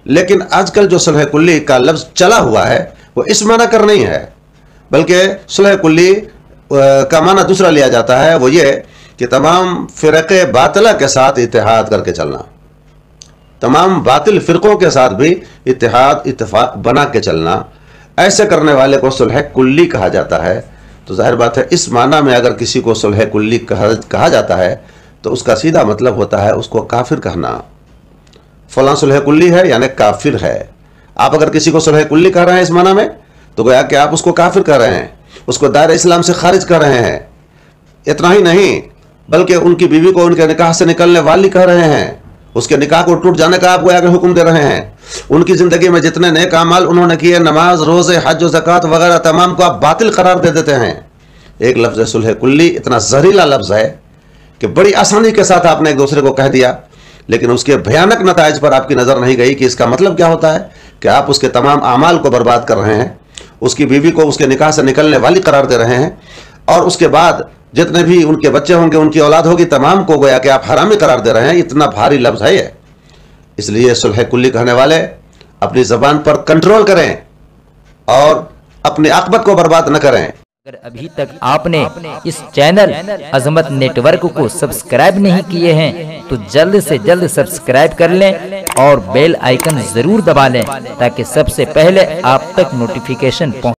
लेकिन आजकल जो सुलह कुल्ली का लफ्ज चला हुआ है वो इस माना कर नहीं है, बल्कि सुलह कुल्ली का माना दूसरा लिया जाता है। वो ये कि तमाम फ़िरक़े बातिला के साथ इत्तेहाद करके चलना, तमाम बातिल फ़िरक़ों के साथ भी इत्तेफाक बना के चलना, ऐसे करने वाले को सुलह कुल्ली कहा जाता है। तो जाहिर बात है इस माना में अगर किसी को सुलह कुल्ली कहा जाता है तो उसका सीधा मतलब होता है उसको काफिर कहना। फलां सुलह कुल्ली है यानी काफिर है। आप अगर किसी को सुलह कुल्ली कह रहे हैं इस माना में तो गोया कि आप उसको काफिर कह रहे हैं, उसको दायरे इस्लाम से खारिज कर रहे हैं। इतना ही नहीं बल्कि उनकी बीवी को उनके निकाह से निकलने वाली कह रहे हैं, उसके निकाह को टूट जाने का आप गोया कि हुक्म दे रहे हैं। उनकी ज़िंदगी में जितने नेक अमाल उन्होंने किए, नमाज, रोज़े, हज और ज़कात वगैरह, तमाम को आप बातिल करार दे देते हैं। एक लफ्ज़ सुलह कुल्ली इतना जहरीला लफ्ज़ है कि बड़ी आसानी के साथ आपने एक दूसरे को कह दिया, लेकिन उसके भयानक नताइज पर आपकी नज़र नहीं गई कि इसका मतलब क्या होता है कि आप उसके तमाम अमाल को बर्बाद कर रहे हैं, उसकी बीवी को उसके निकाह से निकलने वाली करार दे रहे हैं, और उसके बाद जितने भी उनके बच्चे होंगे, उनकी औलाद होगी, तमाम को गोया कि आप हरामी करार दे रहे हैं। इतना भारी लफ्ज़ है ये। इसलिए सुलह कुल्ली कहने वाले अपनी ज़बान पर कंट्रोल करें और अपनी आक़िबत को बर्बाद न करें। अगर अभी तक आपने इस चैनल अज़मत नेटवर्क को सब्सक्राइब नहीं किए हैं तो जल्द से जल्द सब्सक्राइब कर लें और बेल आइकन जरूर दबा लें ताकि सबसे पहले आप तक नोटिफिकेशन पहुंचे।